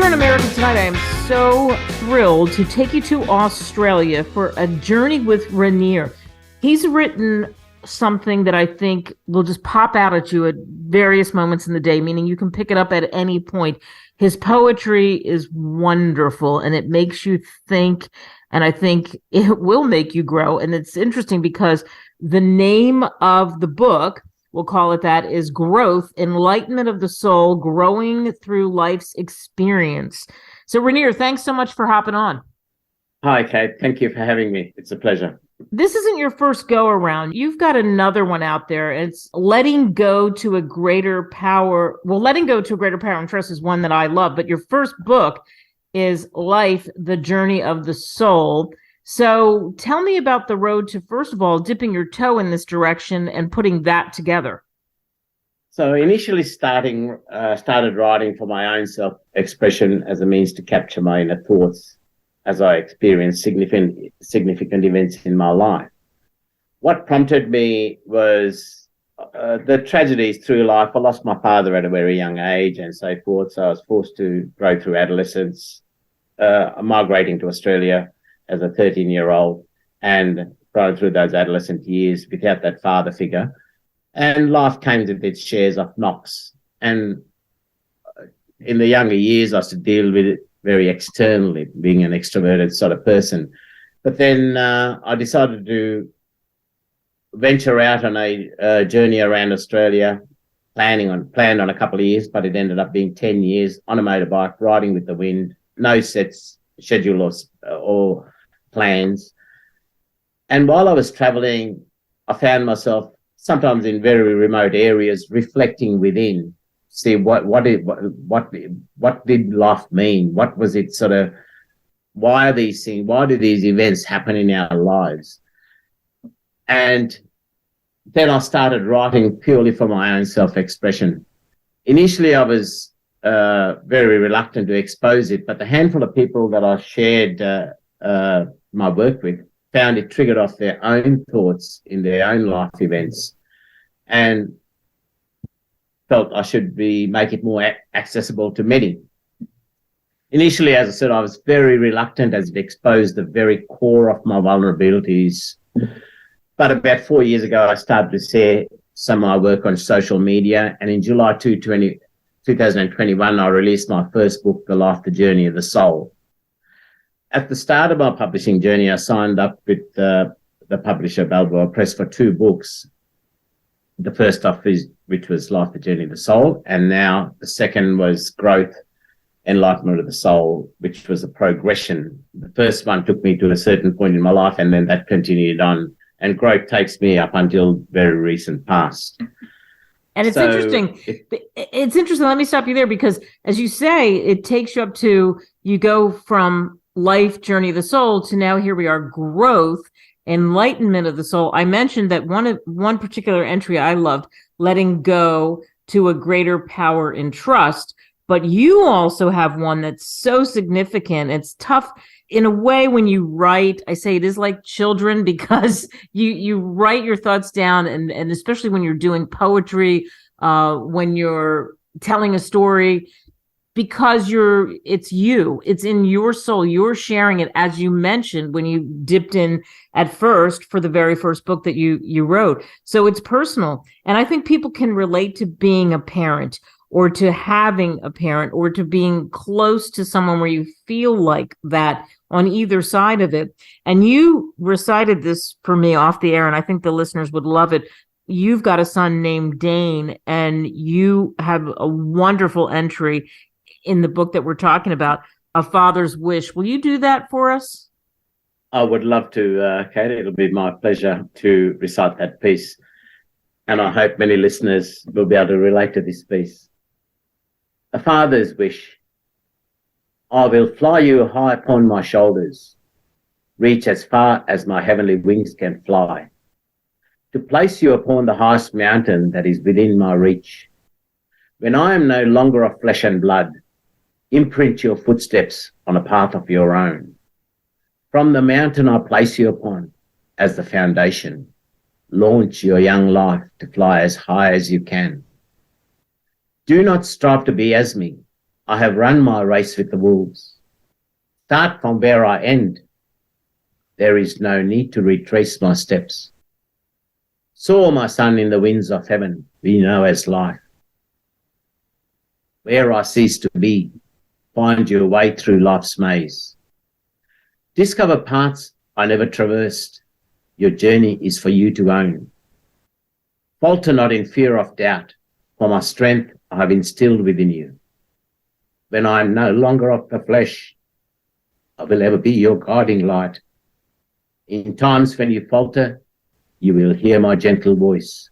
in America Tonight, I am so thrilled to take you to Australia for a journey with Rainier. He's written something that I think will just pop out at you at various moments in the day, meaning you can pick it up at any point. His poetry is wonderful and it makes you think, and I think it will make you grow. And it's interesting because the name of the book, we'll call it that, is Growth, Enlightenment of the Soul, Growing Through Life's Experience. So Rainier, thanks so much for hopping on. Hi, Kate. Thank you for having me. It's a pleasure. This isn't your first go around. You've got another one out there. It's letting go to a greater power. Well, letting go to a greater power and trust is one that I love, but your first book is Life, the Journey of the Soul. So tell me about the road to, first of all, dipping your toe in this direction and putting that together. So initially started writing for my own self-expression as a means to capture my inner thoughts as I experienced significant events in my life. What prompted me was the tragedies through life. I lost my father at a very young age and so forth, so I was forced to grow through adolescence, migrating to Australia as a 13-year-old and growing through those adolescent years without that father figure. And life came with its shares of knocks. And in the younger years, I used to deal with it very externally, being an extroverted sort of person. But then I decided to venture out on a journey around Australia, planned on a couple of years, but it ended up being 10 years on a motorbike, riding with the wind, no schedule or plans. And while I was traveling, I found myself sometimes in very remote areas reflecting within, see what did life mean? What was it sort of, why do these events happen in our lives? And then I started writing purely for my own self-expression. Initially, I was very reluctant to expose it, but the handful of people that I shared my work with found it triggered off their own thoughts in their own life events, and felt I should make it more accessible to many. Initially, as I said, I was very reluctant as it exposed the very core of my vulnerabilities. But about 4 years ago, I started to share some of my work on social media, and in July 2021, I released my first book, The Life, the Journey of the Soul. At the start of my publishing journey, I signed up with the publisher Balboa Press for 2 books. The first off which was Life, the Journey of the Soul, and now the second was Growth, Enlightenment of the Soul, which was a progression. The first one took me to a certain point in my life, and then that continued on, and Growth takes me up until very recent past. And it's interesting. It's interesting. Let me stop you there because, as you say, it takes you up to, you go from Life, Journey of the Soul to now here we are, Growth, Enlightenment of the Soul. I mentioned that one particular entry I loved, letting go to a greater power in trust. But you also have one that's so significant. It's tough in a way when you write. I say it is like children because you write your thoughts down, and especially when you're doing poetry, when you're telling a story, because it's in your soul, you're sharing it, as you mentioned when you dipped in at first for the very first book that you wrote. So it's personal. And I think people can relate to being a parent, or to having a parent, or to being close to someone where you feel like that on either side of it. And you recited this for me off the air, and I think the listeners would love it. You've got a son named Dane, and you have a wonderful entry in the book that we're talking about, A Father's Wish. Will you do that for us? I would love to, Kate. It'll be my pleasure to recite that piece. And I hope many listeners will be able to relate to this piece. A father's wish. I will fly you high upon my shoulders, reach as far as my heavenly wings can fly, to place you upon the highest mountain that is within my reach. When I am no longer of flesh and blood, imprint your footsteps on a path of your own. From the mountain I place you upon as the foundation, launch your young life to fly as high as you can. Do not strive to be as me, I have run my race with the wolves. Start from where I end. There is no need to retrace my steps. Soar, my son, in the winds of heaven, we know as life. Where I cease to be, find your way through life's maze. Discover paths I never traversed. Your journey is for you to own. Falter not in fear of doubt, for my strength I have instilled within you. When I am no longer of the flesh, I will ever be your guiding light. In times when you falter, you will hear my gentle voice.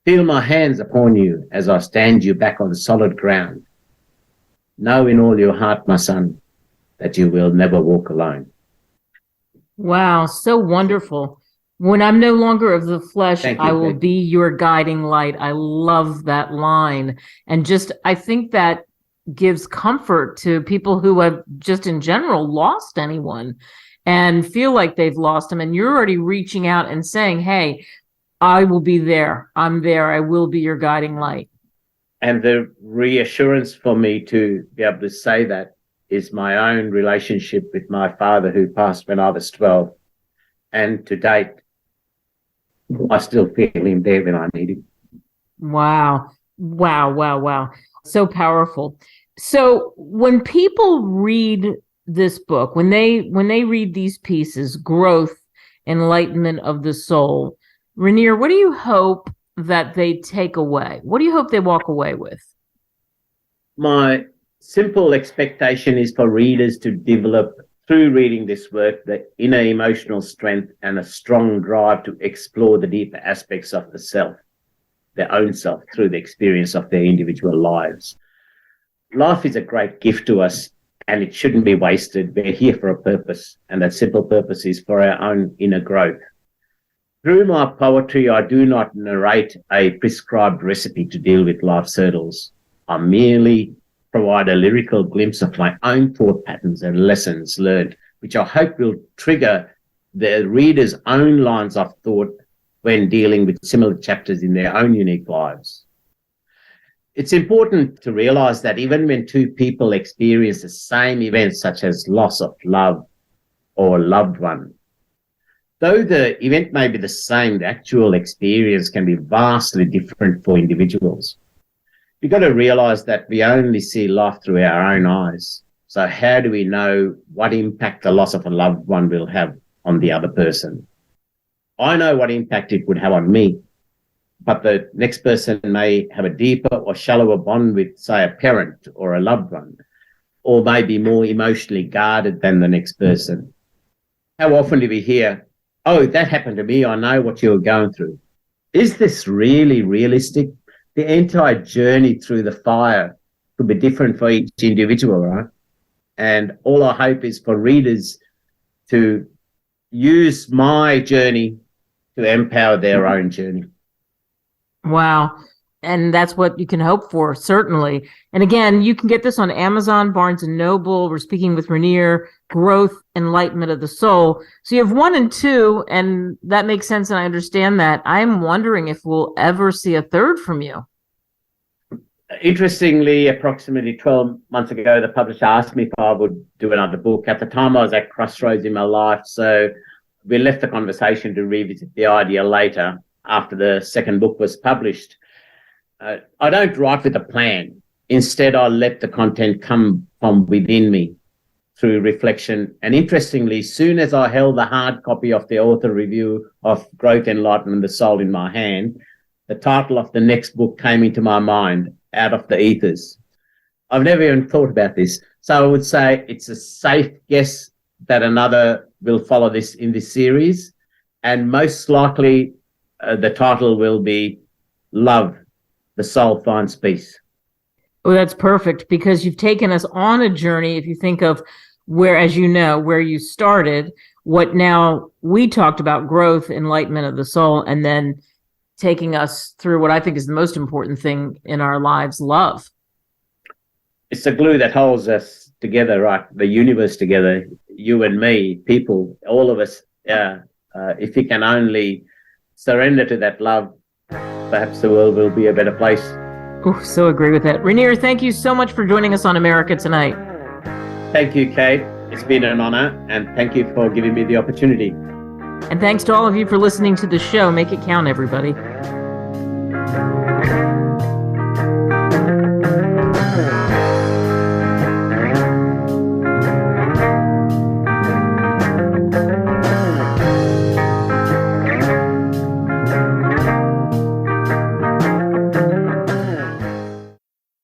Feel my hands upon you as I stand you back on the solid ground. Know in all your heart, my son, that you will never walk alone. Wow, so wonderful. When I'm no longer of the flesh, I will be your guiding light. I love that line. And I think that gives comfort to people who have just in general lost anyone and feel like they've lost them. And you're already reaching out and saying, hey, I will be there. I'm there. I will be your guiding light. And the reassurance for me to be able to say that is my own relationship with my father, who passed when I was 12. And to date, I still feel him there when I need him. Wow. Wow, wow, wow. So powerful. So when people read this book, when they read these pieces, Growth, Enlightenment of the Soul, Rainier, what do you hope that they take away? What do you hope they walk away with? My simple expectation is for readers to develop, through reading this work, the inner emotional strength and a strong drive to explore the deeper aspects of the self, their own self, through the experience of their individual lives. Life is a great gift to us, and it shouldn't be wasted. We're here for a purpose, and that simple purpose is for our own inner growth. Through my poetry, I do not narrate a prescribed recipe to deal with life's hurdles. I merely provide a lyrical glimpse of my own thought patterns and lessons learned, which I hope will trigger the reader's own lines of thought when dealing with similar chapters in their own unique lives. It's important to realize that even when two people experience the same events, such as loss of love or a loved one, though the event may be the same, the actual experience can be vastly different for individuals. We've got to realize that we only see life through our own eyes. So how do we know what impact the loss of a loved one will have on the other person? I know what impact it would have on me, but the next person may have a deeper or shallower bond with, say, a parent or a loved one, or may be more emotionally guarded than the next person. How often do we hear, oh, that happened to me, I know what you're going through. Is this really realistic? The entire journey through the fire could be different for each individual, right? And all I hope is for readers to use my journey to empower their own journey. Wow. And that's what you can hope for, certainly. And again, you can get this on Amazon, Barnes & Noble. We're speaking with Rainier, Growth, Enlightenment of the Soul. So you have 1 and 2, and that makes sense, and I understand that. I'm wondering if we'll ever see a third from you. Interestingly, approximately 12 months ago, the publisher asked me if I would do another book. At the time, I was at crossroads in my life, so we left the conversation to revisit the idea later after the second book was published. I don't write with a plan. Instead, I let the content come from within me through reflection. And interestingly, soon as I held the hard copy of the author review of Growth, Enlightenment of the Soul in my hand, the title of the next book came into my mind, Out of the Ethers. I've never even thought about this. So I would say it's a safe guess that another will follow this in this series. And most likely the title will be Love, the Soul Finds Peace. Oh, that's perfect, because you've taken us on a journey. If you think of where, as you know, where you started, what now we talked about, growth, enlightenment of the soul, and then taking us through what I think is the most important thing in our lives, love. It's the glue that holds us together, right? The universe together, you and me, people, all of us. If we can only surrender to that love, perhaps the world will be a better place. Oh, so agree with that. Rainier, thank you so much for joining us on America Tonight. Thank you, Kate. It's been an honor, and thank you for giving me the opportunity. And thanks to all of you for listening to the show. Make it count, everybody.